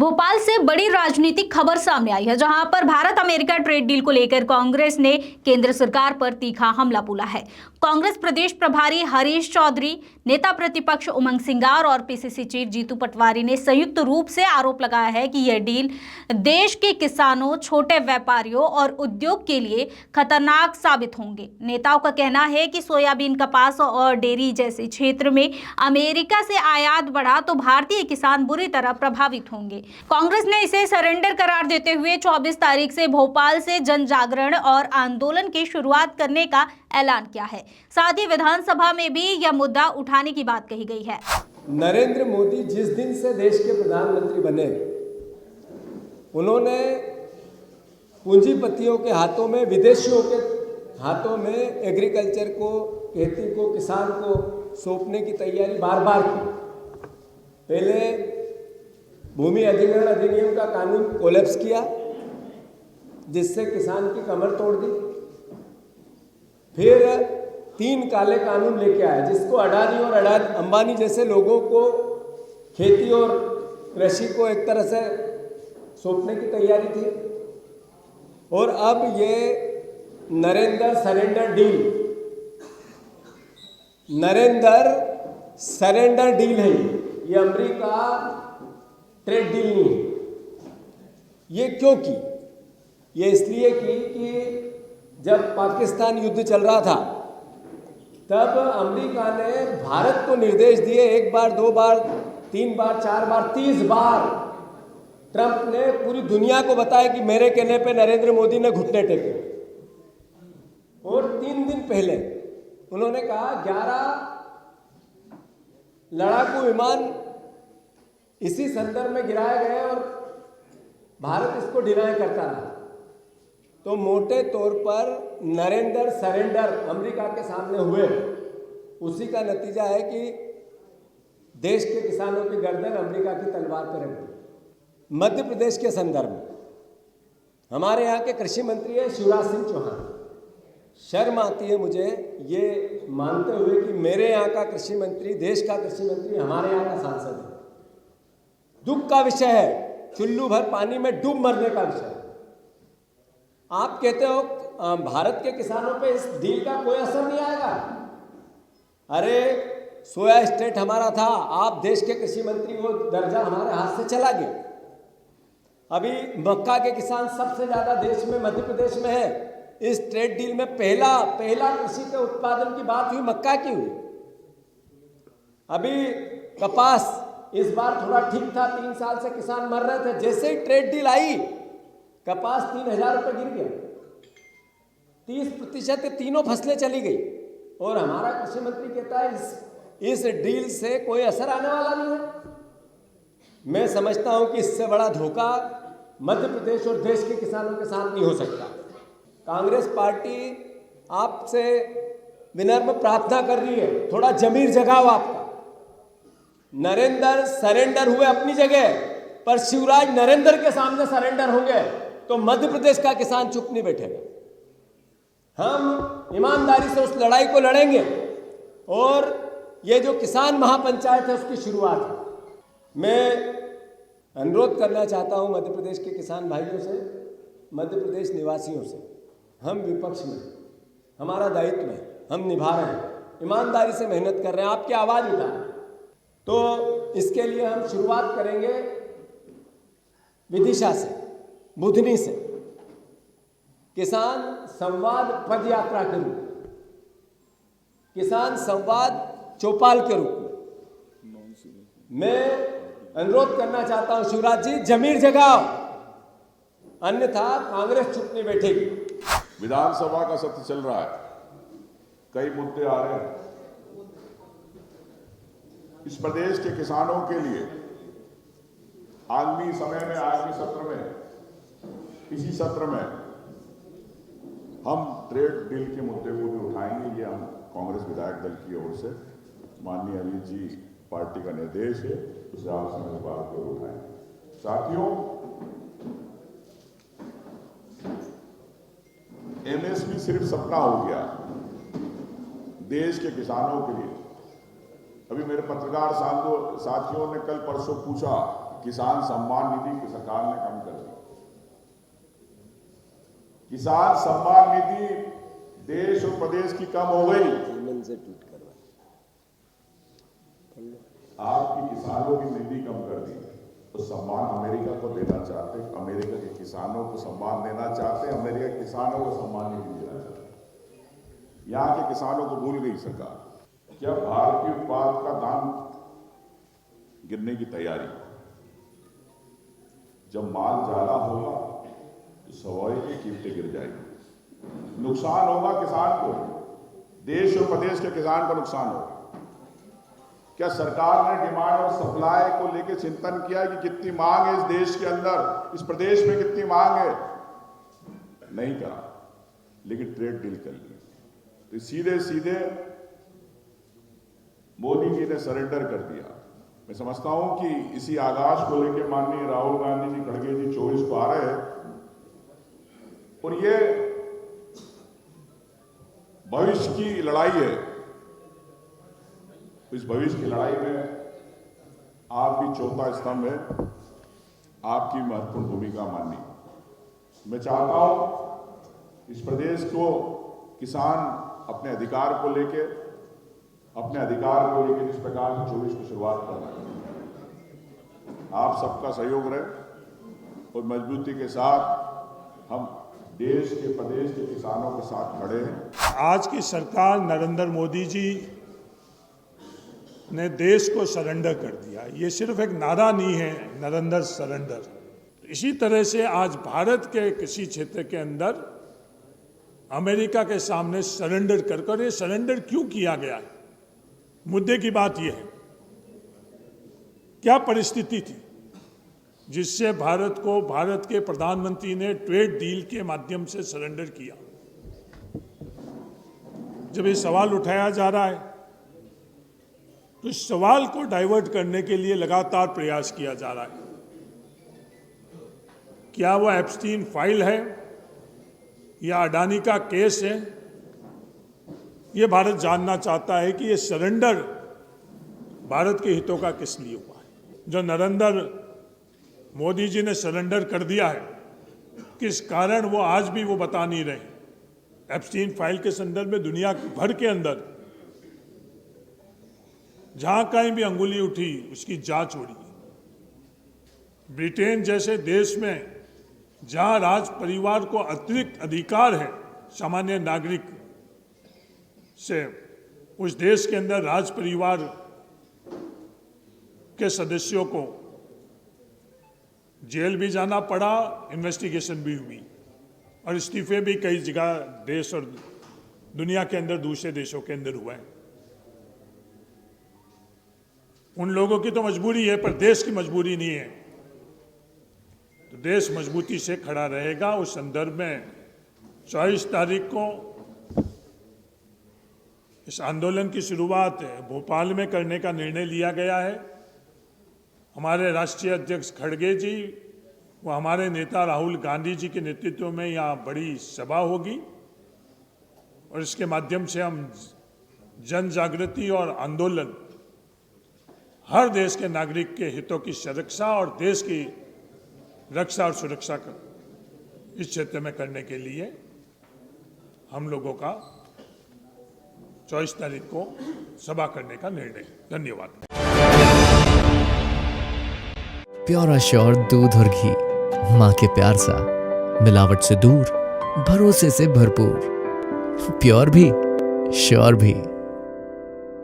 भोपाल से बड़ी राजनीतिक खबर सामने आई है, जहां पर भारत अमेरिका ट्रेड डील को लेकर कांग्रेस ने केंद्र सरकार पर तीखा हमला बोला है। कांग्रेस प्रदेश प्रभारी हरीश चौधरी, नेता प्रतिपक्ष उमंग सिंगार और पीसीसी चीफ जीतू पटवारी ने संयुक्त रूप से आरोप लगाया है कि यह डील देश के किसानों, छोटे व्यापारियों और उद्योग के लिए खतरनाक साबित होंगे। नेताओं का कहना है कि सोयाबीन, कपास और डेयरी जैसे क्षेत्र में अमेरिका से आयात बढ़ा तो भारतीय किसान बुरी तरह प्रभावित होंगे। कांग्रेस ने इसे सरेंडर करार देते हुए 24 तारीख से भोपाल से जन जागरण और आंदोलन की शुरुआत करने का ऐलान किया है। साथ ही विधानसभा में भी यह मुद्दा उठाने की बात कही गई है। नरेंद्र मोदी जिस दिन से देश के प्रधानमंत्री बने, उन्होंने पूंजीपतियों के हाथों में, विदेशियों के हाथों में एग्रीकल्चर को, खेती को, किसान को सौंपने की तैयारी बार बार की। पहले भूमि अधिग्रहण अधिनियम का कानून कोलैप्स किया, जिससे किसान की कमर तोड़ दी। फिर 3 काले कानून लेके आए, जिसको अडानी और अंबानी जैसे लोगों को खेती और कृषि को एक तरह से सौंपने की तैयारी थी। और अब ये नरेंद्र सरेंडर डील है। ये अमेरिका ट्रेड डील नहीं है। ये क्यों की? ये इसलिए की कि जब पाकिस्तान युद्ध चल रहा था, तब अमेरिका ने भारत को निर्देश दिए, 1 बार, 2 बार, 3 बार, 4 बार, 30 बार ट्रंप ने पूरी दुनिया को बताया कि मेरे कहने पे नरेंद्र मोदी ने घुटने टेके। और 3 दिन पहले उन्होंने कहा 11 लड़ाकू विमान इसी संदर्भ में गिराए गए और भारत इसको डिनाई करता रहा। तो मोटे तौर पर नरेंद्र सरेंडर अमेरिका के सामने हुए, उसी का नतीजा है कि देश के किसानों की गर्दन अमेरिका की तलवार पर रख दी। मध्य प्रदेश के संदर्भ में हमारे यहाँ के कृषि मंत्री है शिवराज सिंह चौहान। शर्म आती है मुझे ये मानते हुए कि मेरे यहाँ का कृषि मंत्री, देश का कृषि मंत्री हमारे यहाँ का सांसद है। दुख का विषय है, चुल्लू भर पानी में डूब मरने का विषय है। आप कहते हो भारत के किसानों पे इस डील का कोई असर नहीं आएगा। अरे सोया स्टेट हमारा था, आप देश के कृषि मंत्री, वो दर्जा हमारे हाथ से चला गया। अभी मक्का के किसान सबसे ज्यादा देश में मध्य प्रदेश में है। इस ट्रेड डील में पहला कृषि के उत्पादन की बात हुई, मक्का की हुई। अभी कपास इस बार थोड़ा ठीक था, 3 साल से किसान मर रहे थे। जैसे ही ट्रेड डील आई, कपास 3000 रुपये गिर गया, 30% तीनों फसलें चली गई। और हमारा कृषि मंत्री कहता है इस डील से कोई असर आने वाला नहीं है। मैं समझता हूं कि इससे बड़ा धोखा मध्य प्रदेश और देश के किसानों के साथ नहीं हो सकता। कांग्रेस पार्टी आपसे विनम्र प्रार्थना कर रही है, थोड़ा जमीर जगाओ आपका। नरेंद्र सरेंडर हुए अपनी जगह, पर शिवराज नरेंद्र के सामने सरेंडर होंगे तो मध्य प्रदेश का किसान चुप नहीं बैठेगा। हम ईमानदारी से उस लड़ाई को लड़ेंगे और ये जो किसान महापंचायत है उसकी शुरुआत है। मैं अनुरोध करना चाहता हूं मध्य प्रदेश के किसान भाइयों से, मध्य प्रदेश निवासियों से, हम विपक्ष में, हमारा दायित्व है, हम निभा रहे हैं, ईमानदारी से मेहनत कर रहे हैं, आपकी आवाज उठा रहे हैं। तो इसके लिए हम शुरुआत करेंगे विदिशा से, बुधनी से, किसान संवाद पद यात्रा के रूप में, किसान संवाद चौपाल के रूप में। मैं अनुरोध करना चाहता हूं शिवराज जी, जमीर जगाओ, अन्यथा कांग्रेस चुप नहीं बैठेगी। विधानसभा का सत्र चल रहा है, कई मुद्दे आ रहे हैं। इस प्रदेश के किसानों के लिए आगामी समय में, आगामी सत्र में, इसी सत्र में हम ट्रेड डील के मुद्दे को भी उठाएंगे। ये हम कांग्रेस विधायक दल की ओर से, माननीय अमित जी पार्टी का निर्देश है, उस हिसाब से हम इस बात को उठाएंगे। साथियों, एमएसपी सिर्फ सपना हो गया देश के किसानों के लिए। अभी मेरे पत्रकार साथियों ने कल परसों पूछा किसान सम्मान निधि सरकार ने कम कर दी। किसान सम्मान निधि देश और प्रदेश की कम हो गई। आपकी किसानों की निधि कम कर दी, तो सम्मान अमेरिका को देना चाहते, अमेरिका के किसानों को सम्मान देना चाहते, अमेरिका के किसानों को सम्मान नहीं देना चाहते। यहाँ के किसानों को भूल गई सरकार। क्या भारतीय उत्पाद का दाम गिरने की तैयारी? जब माल ज्यादा होगा तो सवारी की कीमतें गिर जाएगी, नुकसान होगा किसान को, देश और प्रदेश के किसान को नुकसान होगा। क्या सरकार ने डिमांड और सप्लाई को लेकर चिंतन किया कि कितनी मांग है इस देश के अंदर, इस प्रदेश में कितनी मांग है? नहीं करा, लेकिन ट्रेड डील कर ली। तो सीधे सीधे मोदी जी ने सरेंडर कर दिया। मैं समझता हूं कि इसी आगाज को लेकर माननीय राहुल गांधी जी, खड़गे जी 24 को आ रहे हैं, और ये भविष्य की लड़ाई है। इस भविष्य की लड़ाई में आपकी चौथा स्तंभ है, आपकी महत्वपूर्ण भूमिका माननी। मैं चाहता हूं इस प्रदेश को किसान अपने अधिकार को लेके जिस प्रकार से 24 की शुरुआत करना है, आप सबका सहयोग रहे और मजबूती के साथ हम देश के प्रदेश के किसानों के साथ खड़े हैं। आज की सरकार नरेंद्र मोदी जी ने देश को सरेंडर कर दिया। ये सिर्फ एक नारा नहीं है, नरेंद्र सरेंडर। इसी तरह से आज भारत के किसी क्षेत्र के अंदर अमेरिका के सामने सरेंडर कर ये सरेंडर क्यों किया गया है? मुद्दे की बात यह है, क्या परिस्थिति थी जिससे भारत को भारत के प्रधानमंत्री ने ट्रेड डील के माध्यम से सरेंडर किया? जब ये सवाल उठाया जा रहा है तो इस सवाल को डाइवर्ट करने के लिए लगातार प्रयास किया जा रहा है। क्या वो एप्स्टीन फाइल है या अडानी का केस है? ये भारत जानना चाहता है कि ये सरेंडर भारत के हितों का किस लिए हुआ है। जो नरेंद्र मोदी जी ने सरेंडर कर दिया है, किस कारण वो आज भी वो बता नहीं रहे। एप्स्टीन फाइल के संदर्भ में दुनिया भर के अंदर जहां कहीं भी अंगुली उठी उसकी जांच हो रही है। ब्रिटेन जैसे देश में जहां राज परिवार को अतिरिक्त अधिकार है सामान्य नागरिक से, उस देश के अंदर राज परिवार के सदस्यों को जेल भी जाना पड़ा, इन्वेस्टिगेशन भी हुई और इस्तीफे भी कई जगह देश और दुनिया के अंदर दूसरे देशों के अंदर हुए हैं। उन लोगों की तो मजबूरी है, पर देश की मजबूरी नहीं है। तो देश मजबूती से खड़ा रहेगा। उस संदर्भ में 24 तारीख को इस आंदोलन की शुरुआत भोपाल में करने का निर्णय लिया गया है। हमारे राष्ट्रीय अध्यक्ष खड़गे जी व हमारे नेता राहुल गांधी जी के नेतृत्व में यहाँ बड़ी सभा होगी और इसके माध्यम से हम जन जागृति और आंदोलन हर देश के नागरिक के हितों की सुरक्षा और देश की रक्षा और सुरक्षा इस क्षेत्र में करने के लिए हम लोगों का 24 तारीख को सभा करने का निर्णय। धन्यवाद। प्योर श्योर दूध और घी, माँ के प्यार सा, मिलावट से दूर, भरोसे से भरपूर, प्योर भी श्योर भी।